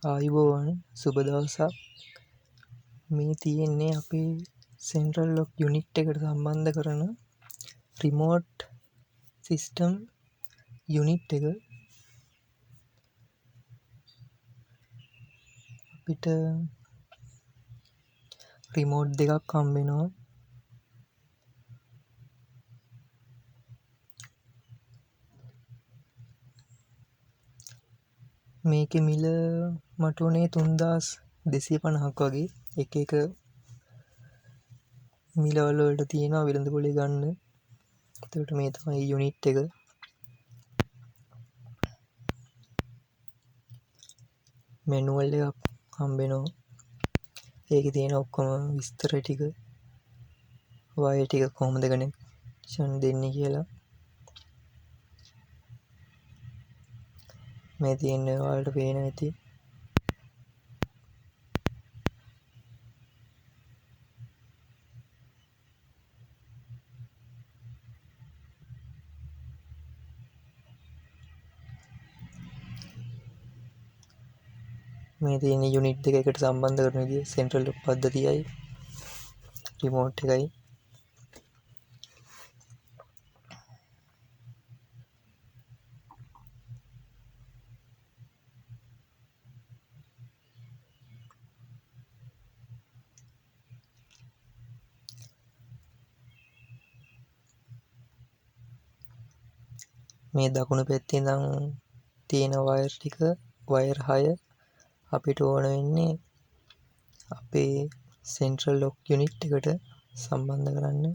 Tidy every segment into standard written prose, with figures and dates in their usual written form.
ආයුබෝවන් සුබ දවසක්. මේ තියෙන්නේ අපේ සෙන්ට්‍රල් ලොක් යුනිට් එකට සම්බන්ධ කරන රිමෝට් සිස්ටම් යුනිට් එක. අපිට රිමෝට් දෙකක් හම්බෙනවා. මේකේ මිල මට උනේ 3250ක් වගේ. එක එක මිලවල වලට තියෙනවා වෙළඳ පොලේ ගන්න. එතකොට මේ තමයි යුනිට් එක. මැනුවල් එකක් හම්බෙනවා. ඒකේ තියෙන ඔක්කොම විස්තර ටික, වයර් ටික කොහොමද කනෙක්ෂන් දෙන්නේ කියලා. මේ තියෙන්නේ ඔයාලට පේන ඇති. මේ තියෙන යුනිට් දෙක එකට සම්බන්ධ කරන විදිය සෙන්ට්‍රල් ලොක් පද්ධතියයි රිමෝට් එකයි. මේ දකුණු පැත්තේ ඉඳන් තියෙන වයර් ටික, වයර් 6 අපිට ඕන වෙන්නේ අපේ සෙන්ට්‍රල් ලොක් යුනිට් එකට සම්බන්ධ කරන්න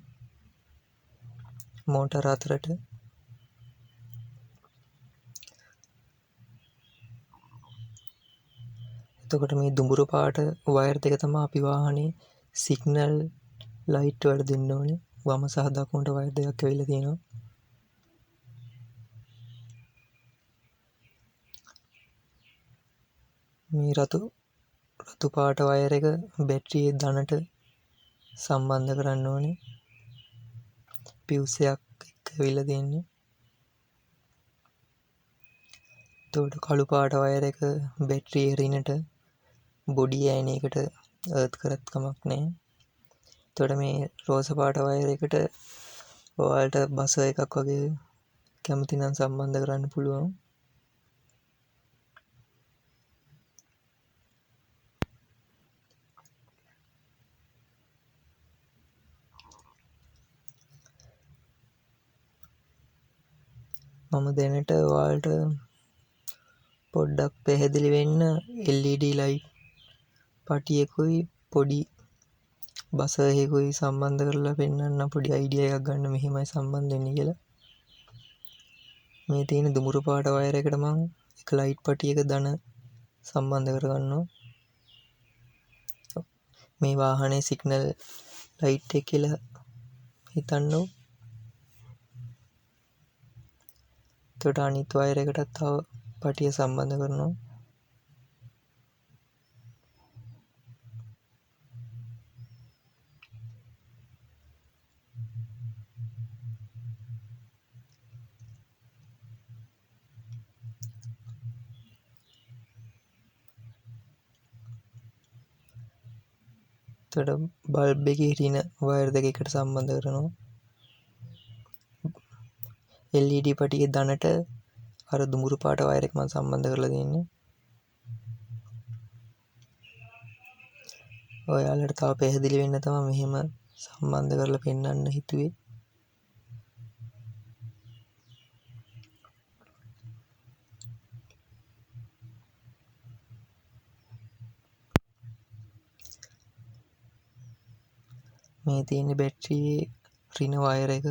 මෝටර අතරට. එතකොට මේ දුඹුරු පාට වයර් දෙක තමයි අපි වාහනේ සිග්නල් ලයිට් වලට දෙන්න ඕනේ. වම සහ දකුණට වයර් දෙකක් ඇවිල්ලා තියෙනවා. මේ රතු පාට වයර් එක බැටරියේ ධනට සම්බන්ධ කරන්න ඕනේ. පියුස් එකක් එක්ක ඇවිල්ලා තියෙන්නේ. එතකොට කළු පාට වයර් එක බැටරියේ රිනට බොඩි ඇන් එකට අර්ත් කරත් කමක් නැහැ. එතකොට මේ රෝස පාට වයර් එකට ඔයාලට බසර් එකක් වගේ කැමති නම් සම්බන්ධ කරන්න පුළුවන්. මම දැනට ඔයාලට පොඩ්ඩක් පැහැදිලි වෙන්න LED ලයිට් පටියකුයි පොඩි බසරයකුයි සම්බන්ධ කරලා පෙන්නන්න පොඩි අයිඩියා එකක් ගන්න මෙහෙමයි සම්බන්ධ වෙන්නේ කියලා. මේ තියෙන දුඹුරු පාට වයර් එකට මම එක ලයිට් පටියක ධන සම්බන්ධ කරගන්නවා. මේ වාහනේ සිග්නල් ලයිට් එක කියලා හිතන්නකො. එතකොට අනිත් වයර් එකටත් තව පටිය සම්බන්ධ කරනවා. එතකොට බල්බ් එකේ රින වයර් දෙක එකට සම්බන්ධ කරනවා. LED පටියේ ධනට අර දුඹුරු පාට වයර් එක මම සම්බන්ධ කරලා තියෙන්නේ. ඔයාලට තව පැහැදිලි වෙන්න තමයි මෙහෙම සම්බන්ධ කරලා පෙන්නන්න හිතුවේ. මේ තියෙන බැටරියේ රින වයර් එක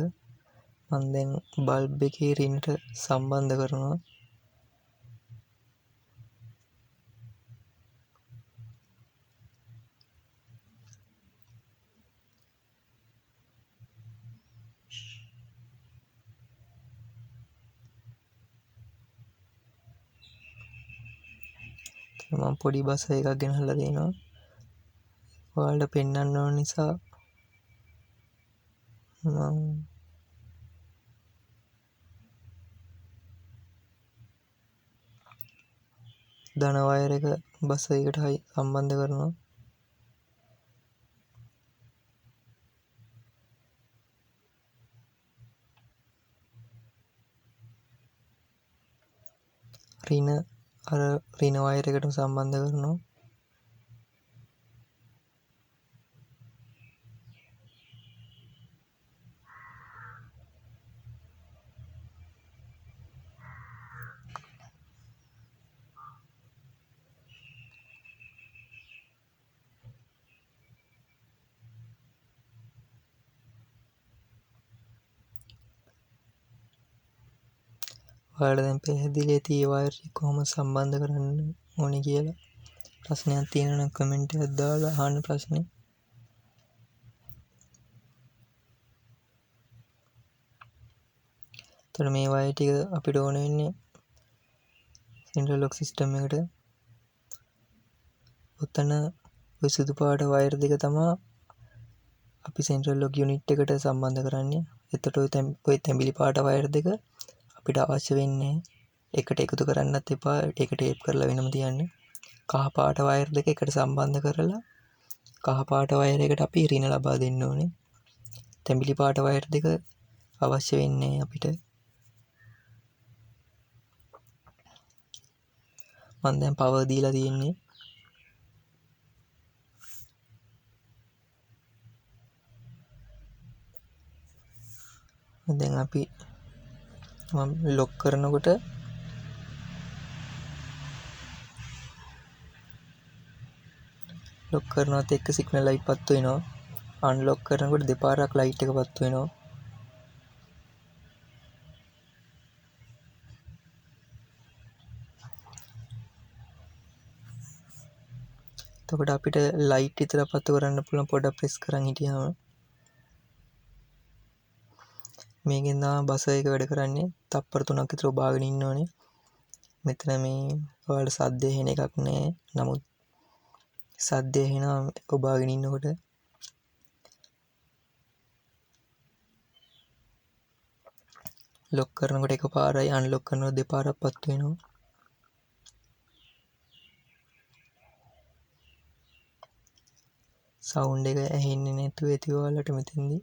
මම දැන් බල්බ් එකේ රිනට සම්බන්ධ කරනවා. මම පොඩි බසර් එකක් ගෙනහලා දෙනවා. ඔයාලට පෙන්වන්න ඕන නිසා මම ධන වයර් එක බස් එකකට සම්බන්ධ කරනවා. රින අර රින වයර් එකට සම්බන්ධ කරනවා. ඔයාලට දැන් පැහැදිලි ඇති ඒ වයර් එක කොහොමද සම්බන්ධ කරන්න ඕනේ කියලා. ප්‍රශ්නයක් තියෙනවා නම් කමෙන්ට් එකක් දාලා අහන්න ප්‍රශ්නේ. එතකොට මේ වයර් ටික අපිට ඕන වෙන්නේ සෙන්ට්‍රල් ලොක් සිස්ටම් එකට. ඔතන ඔය සුදු පාට වයර් දෙක තමයි අපි සෙන්ට්‍රල් ලොක් යුනිට් එකට සම්බන්ධ කරන්නේ. එතකොට ඔය තැඹිලි පාට වයර් දෙක අපිට අවශ්‍ය වෙන්නේ එකට එකතු කරන්නත් එපා. ඒක ටේප් කරලා වෙනම තියන්න. කහ පාට වයර් දෙක එකට සම්බන්ධ කරලා කහ පාට වයර් එකට අපි රින ලබා දෙන්න ඕනේ. තැඹිලි පාට වයර් දෙක අවශ්‍ය වෙන්නේ අපිට. මම දැන් පවර් දීලා තියෙන්නේ. දැන් අපි මම ලොක් කරනකොට ලොක් කරනවත් එක්ක සිග්නල් ලයිට් පත්තු වෙනවා. අන්ලොක් කරනකොට දෙපාරක් ලයිට් එක පත්තු වෙනවා. එතකොට අපිට ලයිට් විතර පත්තු කරන්න පුළුවන් පොඩක් ප්‍රෙස් කරන් හිටියාම. මේකෙන් තමයි බස් එක වැඩ කරන්නේ. තප්පර 3ක් විතර ඔබාගෙන ඉන්න ඕනේ. මෙතන මේ ඔයාලට සද්ද ඇහෙන එකක් නැහැ. නමුත් සද්ද ඇහෙනවා ඔබාගෙන ඉන්නකොට. ලොක් කරනකොට එකපාරයි අන්ලොක් කරනකොට දෙපාරක් පත්තු වෙනවා. සවුන්ඩ් එක ඇහෙන්නේ නැතුව ඇති ඔයාලට මෙතෙන්දී.